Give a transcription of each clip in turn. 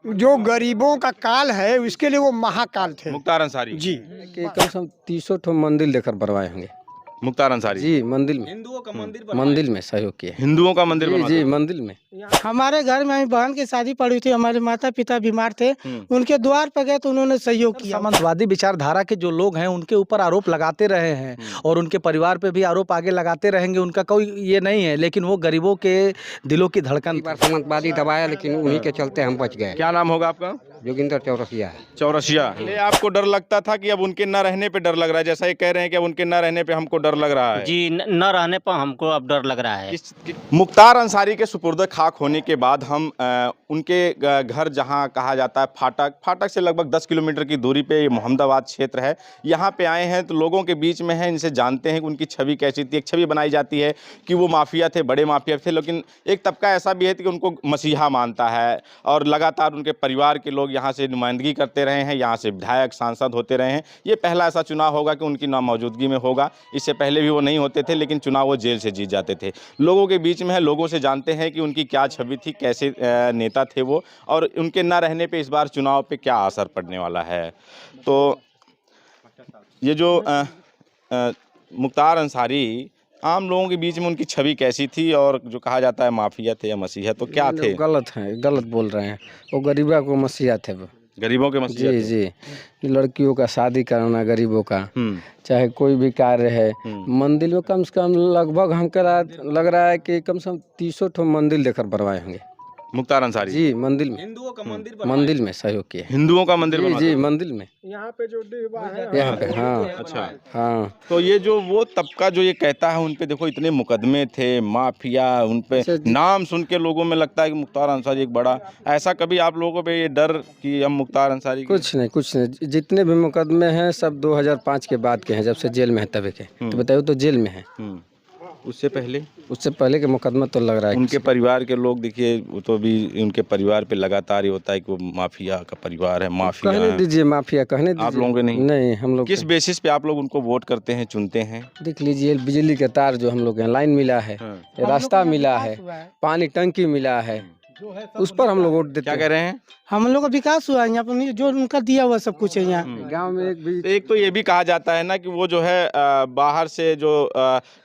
जो गरीबों का काल है उसके लिए वो महाकाल थे। मुख्तार अंसारी जी। कि कम से कम 300 ठो मंदिर लेकर बनवाए होंगे। मुख्तार अंसारी जी मंदिर में, हिंदुओं का मंदिर मंदिर में सहयोग किए। हिंदुओं का मंदिर जी बनवा जी दिया। मंदिर में। हमारे घर में बहन की शादी पड़ी थी, हमारे माता पिता बीमार थे, उनके द्वार पर गए तो उन्होंने सहयोग किया। सामंतवादी विचारधारा के जो लोग हैं उनके ऊपर आरोप लगाते रहे हैं और उनके परिवार पे भी आरोप आगे लगाते रहेंगे, उनका कोई ये नहीं है, लेकिन वो गरीबों के दिलों की धड़कन। एक बार सामंतवादी दबाया लेकिन उन्हीं के चलते हम बच गए। क्या नाम होगा आपका? जोगिंदर चौरसिया है। चौरसिया। ये आपको डर लगता था कि अब उनके न रहने पे डर लग रहा है, जैसा ये कह रहे हैं कि अब उनके न रहने पे हमको डर लग रहा है? जी न रहने पर हमको अब डर लग रहा है। मुख्तार अंसारी के सुपुर्द खाक होने के बाद हम उनके घर जहां कहा जाता है फाटक से लगभग 10 किलोमीटर की दूरी पे ये मोहम्मदाबाद क्षेत्र है, यहाँ पे आए हैं तो लोगों के बीच में हैं, इनसे जानते हैं कि उनकी छवि कैसी थी। एक छवि बनाई जाती है कि वो माफिया थे, बड़े माफिया थे, लेकिन एक तबका ऐसा भी है कि उनको मसीहा मानता है और लगातार उनके परिवार के लोग यहाँ से नुमाइंदगी करते रहे हैं, यहाँ से विधायक सांसद होते रहे हैं। ये पहला ऐसा चुनाव होगा कि उनकी नामौजूदगी में होगा। इससे पहले भी वो नहीं होते थे, लेकिन चुनाव वो जेल से जीत जाते थे। लोगों के बीच में है, लोगों से जानते हैं कि उनकी क्या छवि थी, कैसे नेता थे वो, और उनके ना रहने पे इस बार चुनाव पे क्या असर पड़ने वाला है। तो ये जो मुख्तार अंसारी, आम लोगों के बीच में उनकी छवि कैसी थी और जो कहा जाता है माफिया थे या मसीहा, तो क्या थे? गलत है, गलत बोल रहे हैं। वो गरीबा को मसीहा थे वो। गरीबों के मसीहा जी थे। जी, लड़कियों का शादी कराना गरीबों का, चाहे कोई भी कार्य है। मंदिर में कम से कम लगभग हमको लग रहा है कि कम से कम 300 ठो मंदिर लेकर बनवाए होंगे। मुख्तार अंसारी जी मंदिर में, हिंदुओं का मंदिर मंदिर में सहयोग किए। हिंदुओं का मंदिर जी बनवा जी दिया। मंदिर में, यहाँ पे जो डिब्बा है, यहाँ पे। हाँ अच्छा, हाँ। तो ये जो वो तबका जो ये कहता है उन पे देखो इतने मुकदमे थे, माफिया, उन पे नाम सुन के लोगों में लगता है कि मुख्तार अंसारी एक बड़ा, ऐसा कभी आप लोगों पे ये डर कि हम मुख्तार अंसारी कुछ नहीं, जितने भी मुकदमे हैं सब 2005 के बाद के हैं, जब से जेल में है तभी के। तो बताइए, तो जेल में है। उससे पहले के मुकदमा तो लग रहा है। उनके परिवार के लोग देखिए, वो तो भी उनके परिवार पे लगातार ही होता है कि वो माफिया का परिवार है, माफिया कहने है। दीजिए, माफिया कहने दीजिए। आप लोगों के नहीं हम लोग किस बेसिस पे आप लोग उनको वोट करते हैं, चुनते हैं? देख लीजिए, बिजली के तार जो हम लोग हैं, लाइन मिला है, रास्ता मिला है, पानी टंकी मिला है, उस पर हम लोग वोट देते क्या कह रहे हैं? हम लोग का विकास हुआ है यहाँ पर, जो उनका दिया हुआ सब कुछ है यहाँ। गांव में एक तो ये भी कहा जाता है ना कि वो जो है बाहर से जो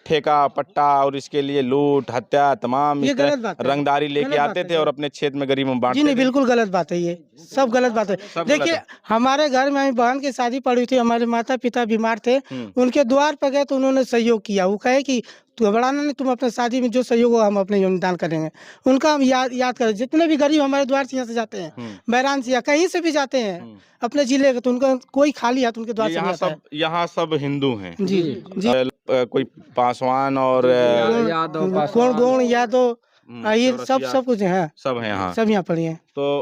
ठेका पट्टा और इसके लिए लूट हत्या तमाम ये इस तरह गलत बात है। रंगदारी लेके गलत आते बात थे है। और अपने क्षेत्र में गरीबों में जी बांटते नहीं, थे। बिल्कुल गलत बात है, ये सब गलत बात है। सब गलत देखिए, है। हमारे घर में बहन की शादी पड़ी थी, हमारे माता पिता बीमार थे, उनके द्वार पर गए तो उन्होंने सहयोग किया। वो कहे कि तू बढ़ाना नहीं, तुम अपने शादी में जो सहयोग हो हम अपने योगदान करेंगे। उनका हम याद करें। जितने भी गरीब हमारे द्वार से यहाँ से जाते हैं, बैरान से या कहीं से भी जाते हैं अपने जिले के, तो उनका कोई खाली हाथ उनके द्वार से नहीं आता है। यहाँ सब हिंदू हैं। जी जी। कोई पासवान और कौन गोण यादव, आहिर, सब कुछ है, सब है यहाँ। सब यहाँ पड़ी है। तो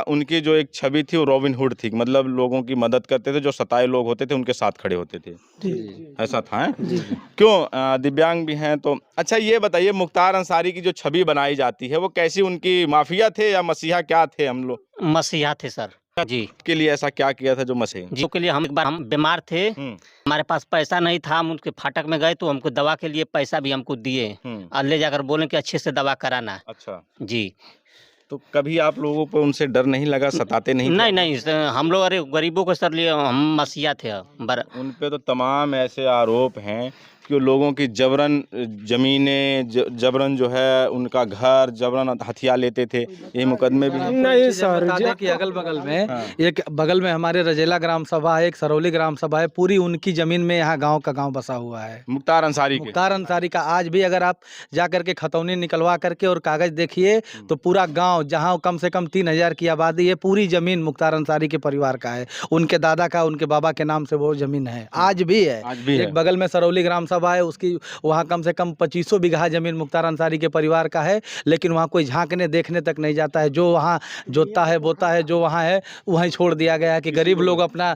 उनकी जो एक छवि थी वो रॉबिन हुड थी, मतलब लोगों की मदद करते थे, जो सताए लोग होते थे उनके साथ खड़े होते थे। ऐसा था है? क्यों दिव्यांग भी हैं तो। अच्छा ये बताइए, मुख्तार अंसारी की जो छवि बनाई जाती है वो कैसी, उनकी माफिया थे या मसीहा, क्या थे? हम लोग मसीहा थे सर जी। के लिए ऐसा क्या किया था जो मसीहा? जी के लिए हम एक बार हम बीमार थे, हमारे पास पैसा नहीं था, हम उनके फाटक में गए तो हमको दवा के लिए पैसा भी हमको दिए और ले जाकर बोले कि अच्छे से दवा कराना। अच्छा जी। तो कभी आप लोगों को उनसे डर नहीं लगा, सताते नहीं? नहीं हम लोग अरे गरीबों को सर लिए हम मसीहा थे। उन पे तो तमाम ऐसे आरोप हैं कि लोगों की जबरन जमीनें, जबरन जो है उनका घर, जबरन हथियार लेते थे। ये मुकदमे भी हैं। नहीं सर, कि अगल बगल में एक बगल में हमारे रजेला ग्राम सभा है, एक सरौली ग्राम सभा है, पूरी उनकी जमीन में यहाँ गांव का गांव बसा हुआ है। मुख्तार अंसारी का आज भी अगर आप जा करके खतौनी निकलवा करके और कागज देखिए तो पूरा गांव, जहां कम से कम 3000 की आबादी है, पूरी जमीन मुख्तार अंसारी के परिवार का है। उनके दादा का, उनके बाबा के नाम से वो जमीन है, आज भी है। एक बगल में सरौली ग्राम सभा है, उसकी वहाँ कम से कम 2500 बीघा जमीन मुख्तार अंसारी के परिवार का है, लेकिन वहाँ कोई झांकने देखने तक नहीं जाता है। जो वहाँ जोतता है, बोता है, जो वहाँ है वहीं छोड़ दिया गया है कि गरीब लोग अपना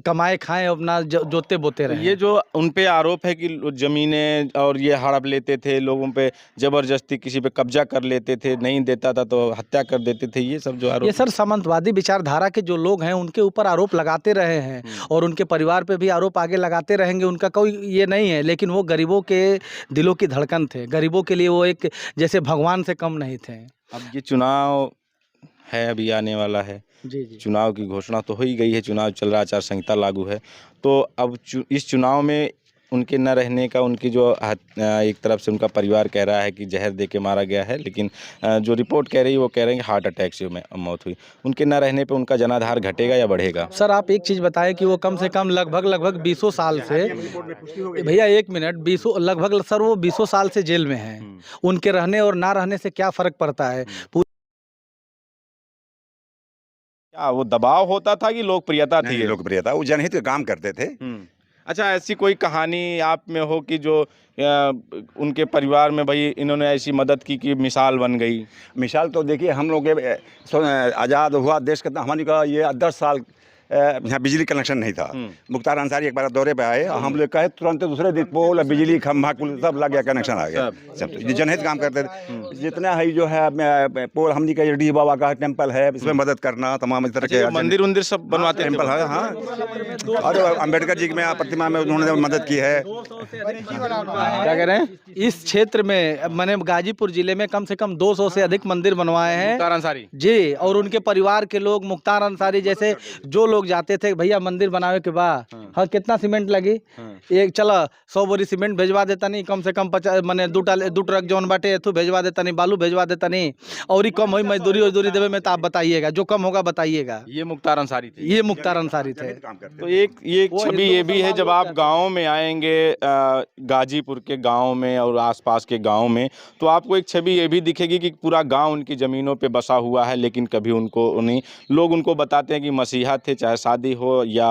कमाए खाएं, अपना जोते बोते रहे। ये जो उन पे आरोप है कि जमीनें और ये हड़प लेते थे, लोगों पे जबरदस्ती किसी पे कब्जा कर लेते थे, नहीं देता था तो हत्या कर देते थे, ये सब जो आरोप, ये सर सामंतवादी विचारधारा के जो लोग हैं उनके ऊपर आरोप लगाते रहे हैं और उनके परिवार पे भी आरोप आगे लगाते रहेंगे। उनका कोई ये नहीं है, लेकिन वो गरीबों के दिलों की धड़कन थे। गरीबों के लिए वो एक जैसे भगवान से कम नहीं थे। अब ये चुनाव है, अभी आने वाला है। जी जी। चुनाव की घोषणा तो हो ही गई है, चुनाव चल रहा, आचार संहिता लागू है। तो अब इस चुनाव में उनके न रहने का, उनकी जो एक तरफ से उनका परिवार कह रहा है कि जहर दे के मारा गया है, लेकिन जो रिपोर्ट कह रही है वो कह रहे हैं कि हार्ट अटैक से मौत हुई। उनके न रहने पे उनका जनाधार घटेगा या बढ़ेगा? सर आप एक चीज़ बताएं कि वो कम से कम लगभग 20 साल से, भैया एक मिनट, 20 लगभग सर वो 20 साल से जेल में हैं। उनके रहने और ना रहने से क्या फ़र्क पड़ता है? क्या वो दबाव होता था कि लोकप्रियता थी? नहीं, लोकप्रियता, वो जनहित का काम करते थे। अच्छा, ऐसी कोई कहानी आप में हो कि जो उनके परिवार में भाई इन्होंने ऐसी मदद की कि मिसाल बन गई? मिसाल तो देखिए, हम लोग के आज़ाद हुआ देश का, हमारी का ये 10 साल यहाँ बिजली कनेक्शन नहीं था। मुख्तार अंसारी एक बार दौरे पे आए और हम लोग कहे तुरंत दूसरे दिन पोल, बिजली, खंभा, कुल सब लग गया, कनेक्शन आ गया। सब ये जनहित काम करते थे। जितना है जो है पोल, हमने का डी बाबा का टेम्पल है, इसमें मदद करना, तमाम इस तरह के मंदिर उंदिर सब बनवाते थे? टेम्पल है, हाँ। और अम्बेडकर जी में प्रतिमा में उन्होंने मदद की है। क्या कह रहे हैं? इस क्षेत्र में मैंने गाजीपुर जिले में कम से कम 200 से अधिक मंदिर बनवाए हैं मुख्तार अंसारी जी। और उनके परिवार के लोग, मुख्तार अंसारी जैसे जो लोग जाते थे, भैया मंदिर बनावे के बाद हाँ कितना सीमेंट लगी, एक चला 100 बोरी सीमेंट भेजवा देता नहीं, कम से कम 50 मैंने 2 ट्रक जौन बाटे एथू भेजवा देता नहीं, बालू भेजवा देता नहीं, और ही कम हुई मजदूरी देवे में तो आप बताइएगा, जो कम होगा बताइएगा। ये मुख्तार अंसारी थे? ये मुख्तार अंसारी थे। तो एक छवि ये भी है, जब आप गांव में आएंगे, गाजीपुर के गांव में और आसपास के गांव में, तो आपको एक छवि ये भी दिखेगी कि पूरा गांव उनकी ज़मीनों पे बसा हुआ है, लेकिन कभी उनको नहीं, लोग उनको बताते हैं कि मसीहा थे, चाहे शादी हो या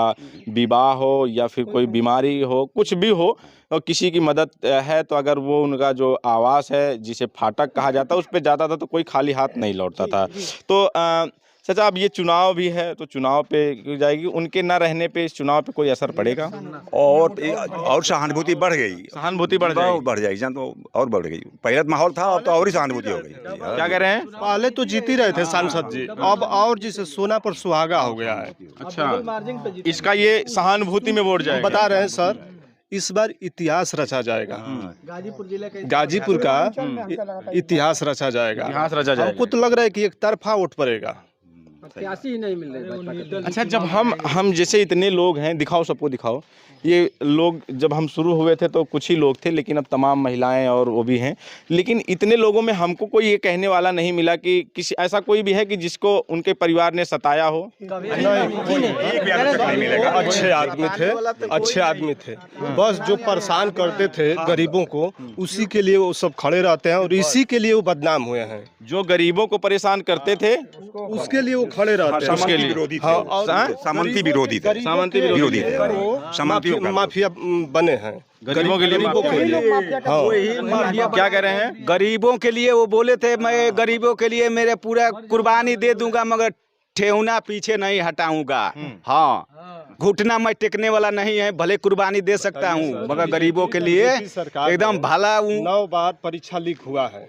विवाह हो या फिर कोई बीमारी हो, कुछ भी हो, और किसी की मदद है तो अगर वो उनका जो आवास है जिसे फाटक कहा जाता है उस पर जाता था तो कोई खाली हाथ नहीं लौटता था। तो चाचा, अब ये चुनाव भी है तो चुनाव पे क्यों जाएगी, उनके ना रहने पे इस चुनाव पे कोई असर पड़ेगा? और सहानुभूति बढ़ गई, सहानुभूति बढ़ जाएगी, जान तो और बढ़ गई। पहले तो माहौल था, अब तो और ही सहानुभूति हो गई। क्या कह रहे हैं? पहले तो जीत ही रहे थे सांसद जी, अब और जिसे सोना पर सुहागा हो गया है। अच्छा, इसका ये सहानुभूति में वोट जाएगा? बता रहे हैं सर, इस बार इतिहास रचा जाएगा। गाजीपुर जिले के गाजीपुर का इतिहास रचा जाएगा। इतिहास रचा जाएगा। हमको तो लग रहा है कि एक तरफा वोट पड़ेगा। ही नहीं मिल रही। अच्छा, जब हम जैसे इतने लोग हैं, दिखाओ सबको दिखाओ, ये लोग जब हम शुरू हुए थे तो कुछ ही लोग थे, लेकिन अब तमाम महिलाएं और वो भी हैं, लेकिन इतने लोगों में हमको कोई ये कहने वाला नहीं मिला कि किसी ऐसा कोई भी है कि जिसको उनके परिवार ने सताया हो? अच्छे आदमी थे, बस जो परेशान करते थे गरीबों को, उसी के लिए वो सब खड़े रहते हैं और इसी के लिए वो बदनाम हुए हैं। जो गरीबों को परेशान करते थे उसके लिए वो खड़े रहते हैं। उसके लिए विरोधी थे, हाँ, सामंती विरोधी थे, सामंती विरोधी थे, माफिया बने हैं गरीबों के लिए। हाँ। क्या कह रहे हैं? गरीबों के लिए वो बोले थे, मैं गरीबों के लिए मेरे पूरा कुर्बानी दे दूंगा, मगर ठेहुना पीछे नहीं हटाऊंगा। हाँ, घुटना मैं टेकने वाला नहीं है, भले कुर्बानी दे सकता हूँ, मगर गरीबों के लिए एकदम भला हूँ। 9 बार परीक्षा लीक हुआ है।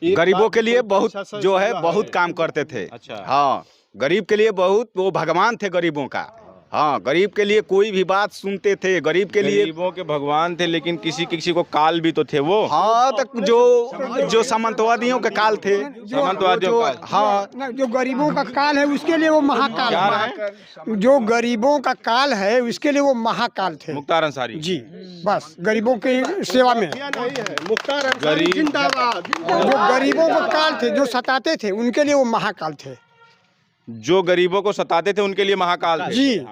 गरीबों के लिए बहुत जो है बहुत काम करते थे। अच्छा। हाँ, गरीब के लिए बहुत, वो भगवान थे गरीबों का। हाँ, गरीब के लिए कोई भी बात सुनते थे, गरीब के लिए गरीबों के भगवान थे, लेकिन किसी को काल भी तो थे वो। हाँ, तक जो सामंतवादियों के काल थे, सामंतवादियों का। हाँ, जो गरीबों का काल है उसके लिए वो महाकाल है। जो गरीबों का काल है उसके लिए वो महाकाल थे। मुख्तार अंसारी जी, बस गरीबों की सेवा में। मुख्तार अंसारी जिंदाबाद। जो गरीबों का काल थे, जो सताते थे, उनके लिए वो महाकाल थे। जो गरीबों को सताते थे उनके लिए महाकाल थे। जी।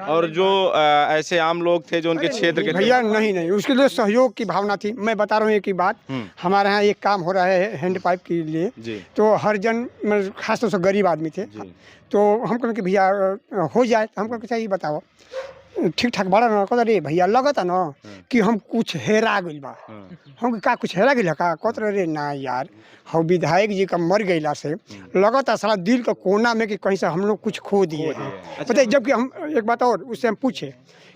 और जो ऐसे आम लोग थे जो उनके क्षेत्र के थे, भैया नहीं, उसके लिए सहयोग की भावना थी। मैं बता रहा हूँ एक ही बात, हमारे यहाँ एक काम हो रहा है हैंड पाइप के लिए जी। तो हर जन, खास तौर से गरीब आदमी थे, तो हम कहें कि भैया हो जाए, हम कहें अच्छा ये बताओ ठीक ठाक बड़ा ना, कहता रे भैया लगता ना कि हम कुछ हेरा गइल बा। हम का कुछ हेरा गइल का, कहते रे ना यार, हम विधायक जी का मर गइला से लगता सारा दिल का कोना में कि कहीं से हम लोग कुछ खो दिए हैं। पता है, जबकि हम एक बात और उससे हम पूछे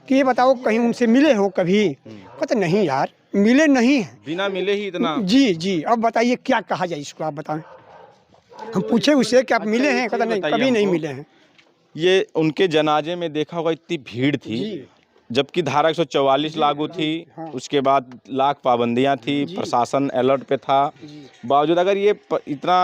कि ये बताओ कहीं उनसे मिले हो कभी, कहते नहीं यार मिले नहीं है, बिना मिले ही इतना। जी, अब बताइए क्या कहा जाए इसको, आप बताएं। हम पूछे उससे कि आप मिले हैं, कहता नहीं कभी नहीं मिले हैं। ये उनके जनाजे में देखा होगा इतनी भीड़ थी, जबकि धारा 144 लागू थी, उसके बाद लाख पाबंदियां थी, प्रशासन अलर्ट पे था, बावजूद अगर ये इतना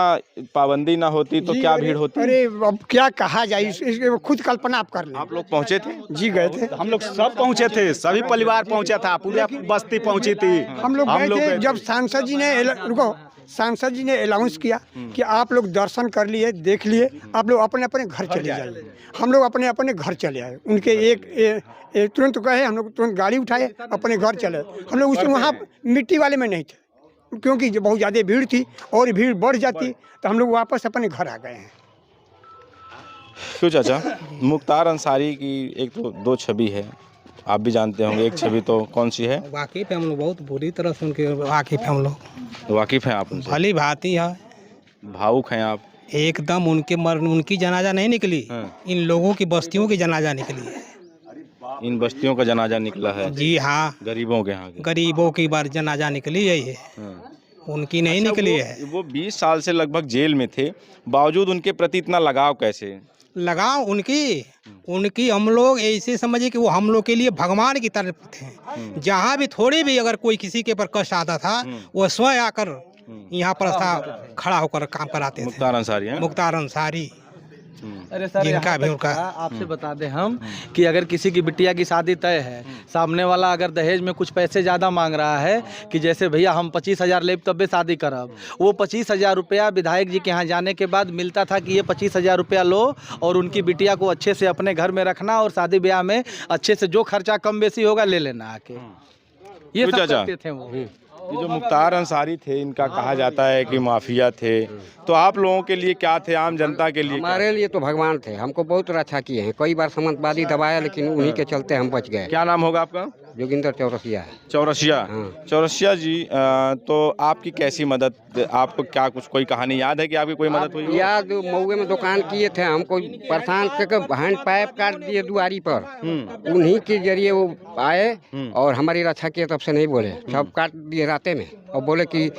पाबंदी ना होती तो क्या भीड़ होती? अरे अब क्या कहा जाए, इसके खुद कल्पना आप कर लें। आप लोग पहुंचे थे? जी गए थे, हम लोग सब पहुंचे थे, सभी परिवार पहुंचा था, पूरा बस्ती पहुंची थी। हम लोग गए थे जब सांसद जी ने अनाउंस किया कि आप लोग दर्शन कर लिए, देख लिए, आप लोग अपने अपने घर चले जाइए। हम लोग अपने अपने घर चले आए। उनके एक तुरंत कहे, हम लोग तुरंत गाड़ी उठाए, अपने घर चले। हम लोग उस वहाँ मिट्टी वाले में नहीं थे, क्योंकि बहुत ज़्यादा भीड़ थी और भीड़ बढ़ जाती तो हम लोग वापस अपने घर आ गए हैं। क्यों चाचा, मुख्तार अंसारी की एक तो दो छवि है, आप भी जानते होंगे, एक छवि तो कौन सी है? वाकिफ है हम लोग, बहुत बुरी तरह से उनके वाकिफ है हम लोग। वाकिफ हैं आप उनसे? भली भांति है, भावुक हैं आप? एकदम उनकी जनाजा नहीं निकली, इन लोगों की बस्तियों की जनाजा निकली है। इन बस्तियों का जनाजा निकला है? जी हाँ, गरीबों के यहाँ गरीबों की बार जनाजा निकली है, उनकी नहीं निकली है। वो 20 साल से लगभग जेल में थे, बावजूद उनके प्रति इतना लगाव कैसे? लगाओ उनकी हम लोग ऐसे समझिए कि वो हम लोग के लिए भगवान की तरफ थे। जहाँ भी थोड़ी भी अगर कोई किसी के ऊपर कष्ट आता था, वो स्वयं आकर यहाँ पर था, खड़ा होकर काम कराते थे। मुख्तार अंसारी हैं? मुख्तार अंसारी। अरे सर, जिनका भी उनका आपसे बता दें हम कि अगर किसी की बिटिया की शादी तय है, सामने वाला अगर दहेज में कुछ पैसे ज़्यादा मांग रहा है कि जैसे भैया हम 25,000 ले तब भी शादी करब, वो 25,000 रुपया विधायक जी के यहाँ जाने के बाद मिलता था कि ये 25,000 रुपया लो और उनकी बिटिया को अच्छे से अपने घर में रखना और शादी ब्याह में अच्छे से जो खर्चा कम बेसी होगा ले लेना आके, ये सब करते थे वो। ये जो मुख्तार अंसारी थे, इनका कहा जाता है कि माफिया थे, तो आप लोगों के लिए क्या थे, आम जनता के लिए? हमारे लिए तो भगवान थे, हमको बहुत रक्षा किए हैं। कई बार समाजवादी दबाया, लेकिन उन्हीं के चलते हम बच गए। क्या नाम होगा आपका? जोगिंदर चौरसिया है। चौरसिया? चौरसिया जी, तो आपकी कैसी मदद, आपको क्या कुछ कोई कहानी याद है कि आपकी कोई मदद हुई? याद, मऊए में दुकान किए थे, हमको परेशान करके हैंड पाइप काट दिए दुआरी पर, उन्हीं के जरिए वो आए और हमारी रक्षा किए, तब से नहीं बोले, सब काट दिए राते में और बोले कि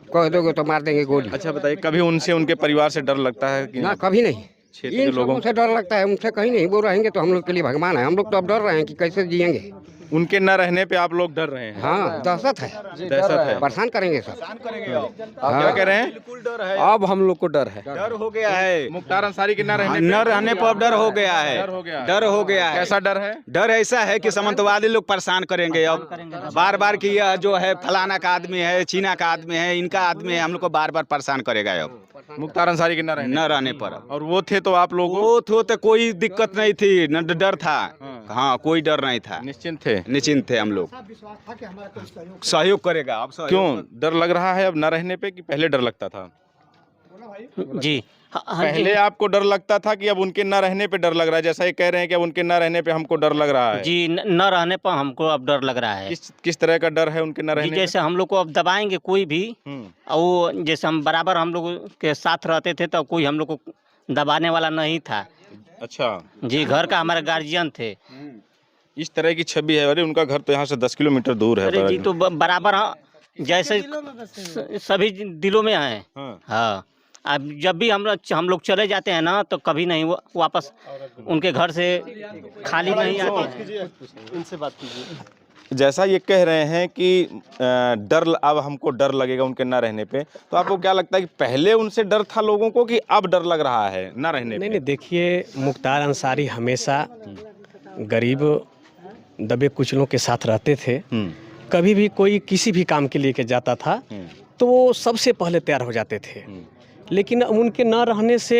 कह दोगे तो मार देंगे गोली। अच्छा बताइए, कभी उनसे, उनके परिवार से डर लगता है कि ना? कभी नहीं। क्षेत्र के लोगों से डर लगता है, उनसे कहीं नहीं। वो रहेंगे तो हम लोग के लिए भगवान है। हम लोग तो अब डर रहे हैं कि कैसे जिएंगे। उनके न रहने पे आप लोग डर रहे हैं? हाँ, दहशत है, परेशान करेंगे सब। आप क्या कह रहे हैं? अब हम लोग को डर है, डर हो गया है। मुख्तार अंसारी के न रहने पर डर हो गया है। डर हो गया है। कैसा डर है? डर ऐसा है कि सामंतवादी लोग परेशान करेंगे अब बार बार कि यह जो है फलाना का आदमी है, चीना का आदमी है, इनका आदमी है, हम लोग को बार बार परेशान करेगा अब मुख्तार अंसारी के न रहने पर। और वो थे तो आप लोगों वो तो कोई दिक्कत नहीं थी, न डर था। हाँ, कोई डर नहीं था, निश्चिंत थे हम लोग। सहयोग करेगा अब। क्यों डर लग रहा है अब न रहने पे, कि पहले डर लगता था? जी पहले आपको डर लगता था कि अब उनके न रहने पे डर लग रहा है? जैसा ये कह रहे हैं कि अब उनके न रहने पे हमको डर लग रहा है। जी, न रहने पर हमको अब डर लग रहा है। किस तरह का डर है उनके न रहने? जैसे हम लोग को अब दबाएंगे कोई भी, वो जैसे हम बराबर हम लोग के साथ रहते थे तो कोई हम लोग को दबाने वाला नहीं था। अच्छा जी, घर का हमारे गार्जियन थे। इस तरह की छवि है। अरे उनका घर तो यहाँ से 10 किलोमीटर दूर है। अरे जी, तो बराबर जैसे सभी दिलों में है। हाँ, अब जब भी हम लोग चले जाते हैं ना, तो कभी नहीं वापस उनके घर से खाली नहीं आते हैं। इनसे बात कीजिए। जैसा ये कह रहे हैं कि डर, अब हमको डर लगेगा उनके न रहने पे, तो आपको क्या लगता है कि पहले उनसे डर था लोगों को कि अब डर लग रहा है न रहने पे? नहीं, देखिए, मुख्तार अंसारी हमेशा गरीब दबे कुचलों के साथ रहते थे। कभी भी कोई किसी भी काम के लिए के जाता था तो वो सबसे पहले तैयार हो जाते थे। लेकिन उनके न रहने से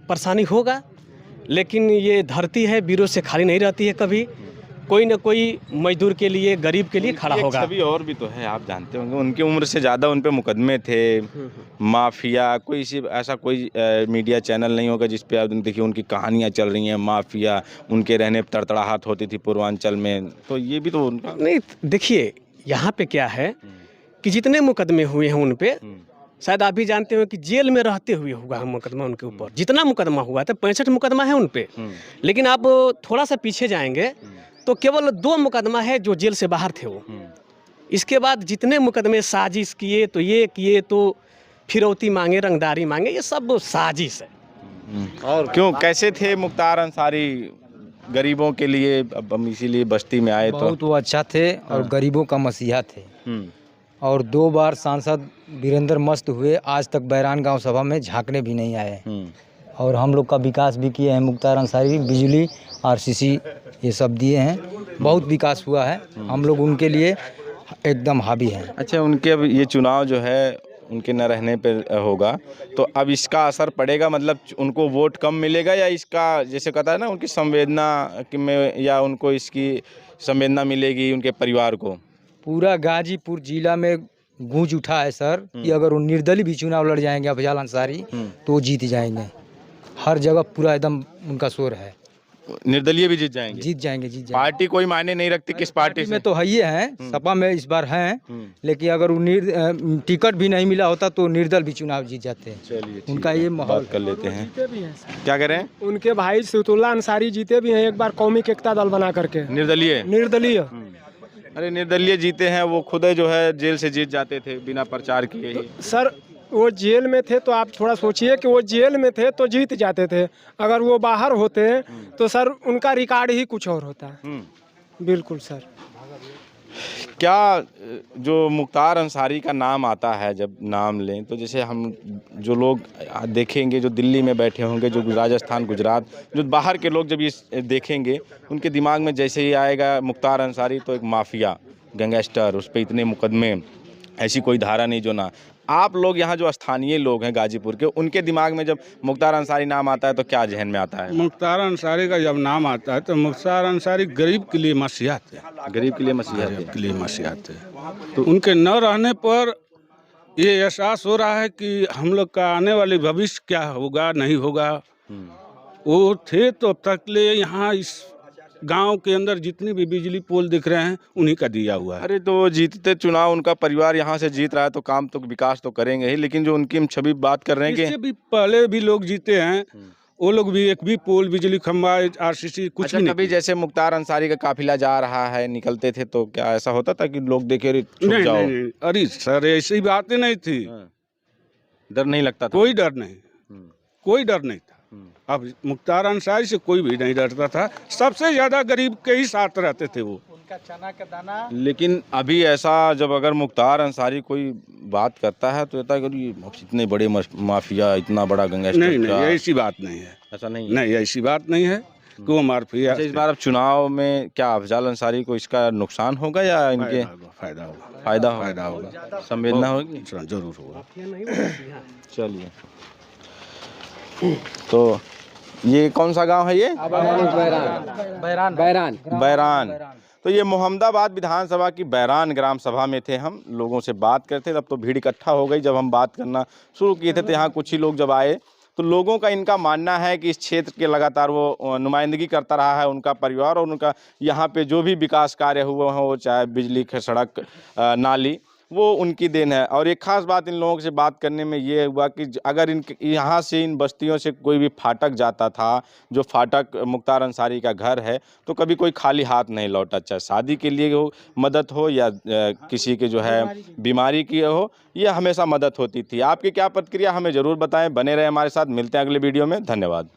परेशानी होगा, लेकिन ये धरती है, वीरों से खाली नहीं रहती है। कभी कोई न कोई मजदूर के लिए, गरीब के लिए खड़ा होगा। छवि और भी तो है, आप जानते होंगे, उनकी उम्र से ज़्यादा उन पे मुकदमे थे, माफिया। कोई ऐसा कोई मीडिया चैनल नहीं होगा जिस पे आप देखिए उनकी कहानियाँ चल रही हैं, माफिया, उनके रहने पर तड़तड़ाहट होती थी पूर्वांचल में, तो ये भी तो उनका नहीं। देखिए, यहाँ पे क्या है कि जितने मुकदमे हुए हैं उन पे, शायद आप भी जानते हो कि जेल में रहते हुए हुआ है मुकदमा उनके ऊपर। जितना मुकदमा हुआ था, 65 मुकदमा है उन पे। लेकिन आप थोड़ा सा पीछे जाएंगे तो केवल 2 मुकदमा है जो जेल से बाहर थे वो। इसके बाद जितने मुकदमे साजिश किए तो ये किए, तो फिरौती मांगे, रंगदारी मांगे, ये सब साजिश है। और क्यों, कैसे थे मुख्तार अंसारी? गरीबों के लिए, अब हम इसीलिए बस्ती में आए तो बहुत वो अच्छा थे और गरीबों का मसीहा थे। और 2 बार सांसद वीरेंद्र मस्त हुए, आज तक बैरान गांव सभा में झांकने भी नहीं आए। और हम लोग का विकास भी किए हैं। मुख्तार अंसारी बिजली आरसीसी ये सब दिए हैं, बहुत विकास हुआ है। हम लोग उनके लिए एकदम हावी हैं। अच्छा, उनके अब ये चुनाव जो है उनके न रहने पे होगा तो अब इसका असर पड़ेगा, मतलब उनको वोट कम मिलेगा या इसका जैसे कहता है ना उनकी संवेदना में, या उनको इसकी संवेदना मिलेगी उनके परिवार को? पूरा गाजीपुर जिला में गूंज उठा है सर कि अगर वो निर्दलीय भी चुनाव लड़ जाएंगे अफजल अंसारी तो जीत जाएंगे। हर जगह पूरा एकदम उनका शोर है। निर्दलीय भी जीत जाएंगे? जीत जाएंगे। पार्टी कोई मायने नहीं रखती किस पार्टी में, तो है ही है, सपा में इस बार हैं, लेकिन अगर वो टिकट भी नहीं मिला होता तो निर्दल भी चुनाव जीत जाते हैं। चलिए उनका ये माहौल कर लेते हैं। क्या कह रहे हैं? उनके भाई सुतुल्ला अंसारी जीते भी हैं एक बार कौमी एकता दल बना करके। निर्दलीय अरे निर्दलीय जीते हैं, वो खुद जो है जेल से जीत जाते थे बिना प्रचार किए ही। सर वो जेल में थे तो आप थोड़ा सोचिए कि वो जेल में थे तो जीत जाते थे, अगर वो बाहर होते तो सर उनका रिकॉर्ड ही कुछ और होता। बिल्कुल सर। क्या जो मुख्तार अंसारी का नाम आता है, जब नाम लें तो जैसे हम जो लोग देखेंगे जो दिल्ली में बैठे होंगे, जो राजस्थान गुजरात, जो बाहर के लोग जब ये देखेंगे उनके दिमाग में जैसे ही आएगा मुख्तार अंसारी तो एक माफिया गैंगस्टर, उस पर इतने मुकदमे, ऐसी कोई धारा नहीं जो ना। आप लोग यहाँ जो स्थानीय लोग हैं गाजीपुर के, उनके दिमाग में जब मुख्तार अंसारी नाम आता है तो क्या जहन में आता है? मुख्तार अंसारी का जब नाम आता है तो मुख्तार अंसारी गरीब के लिए मसीहा थे। गरीब के लिए मसीहा थे? के लिए मसीहा थे। तो उनके न रहने पर ये एहसास हो रहा है कि हम लोग का आने वाले भविष्य क्या होगा नहीं होगा। वो थे तो अब तक ले यहाँ इस गांव के अंदर जितने भी बिजली पोल दिख रहे हैं उन्हीं का दिया हुआ है। अरे तो जीतते चुनाव, उनका परिवार यहाँ से जीत रहा है तो काम तो विकास तो करेंगे ही, लेकिन जो उनकी छवि बात कर रहे हैं कि इससे भी पहले भी लोग जीते हैं, वो लोग भी एक भी पोल बिजली खंभा आरसीसी कुछ अच्छा, भी नहीं। कभी जैसे मुख्तार अंसारी का काफिला जा रहा है, निकलते थे तो क्या ऐसा होता था कि लोग देखे नहीं, अरे सर ऐसी बातें नहीं थी। डर नहीं लगता था? कोई डर नहीं, कोई डर नहीं था। अब मुख्तार अंसारी से कोई भी नहीं डरता था, सबसे ज्यादा गरीब के ही साथ रहते थे वो। उनका चना का दाना। लेकिन अभी ऐसा जब अगर मुख्तार अंसारी कोई बात करता है तो कहता है कि इतने बड़े माफिया, इतना बड़ा गैंगस्टर। नहीं, ऐसी बात नहीं है। ऐसा नहीं? नहीं, ऐसी बात नहीं है कि वो माफिया। अच्छा, इस बार अब चुनाव में क्या अफजल अंसारी को इसका नुकसान होगा या इनके फायदा होगा? फायदा होगा। संवेदना होगी? जरूर होगा। चलिए, तो ये कौन सा गांव है? ये बैरान। तो ये मोहम्मदाबाद विधानसभा की बैरान ग्राम सभा में थे हम, लोगों से बात करते, तब तो भीड़ इकट्ठा हो गई। जब हम बात करना शुरू किए थे तो यहाँ कुछ ही लोग जब आए तो लोगों का इनका मानना है कि इस क्षेत्र के लगातार वो नुमाइंदगी करता रहा है उनका परिवार, और उनका यहाँ पे जो भी विकास कार्य हुए हो, चाहे बिजली, सड़क, नाली, वो उनकी देन है। और एक खास बात इन लोगों से बात करने में ये हुआ कि अगर यहाँ से इन बस्तियों से कोई भी फाटक जाता था, जो फाटक मुख्तार अंसारी का घर है, तो कभी कोई खाली हाथ नहीं लौटा, चाहे शादी के लिए हो मदद हो या किसी के जो है बीमारी की हो, यह हमेशा मदद होती थी। आपकी क्या प्रतिक्रिया हमें ज़रूर बताएं, बने रहे हमारे साथ। मिलते हैं अगले वीडियो में। धन्यवाद।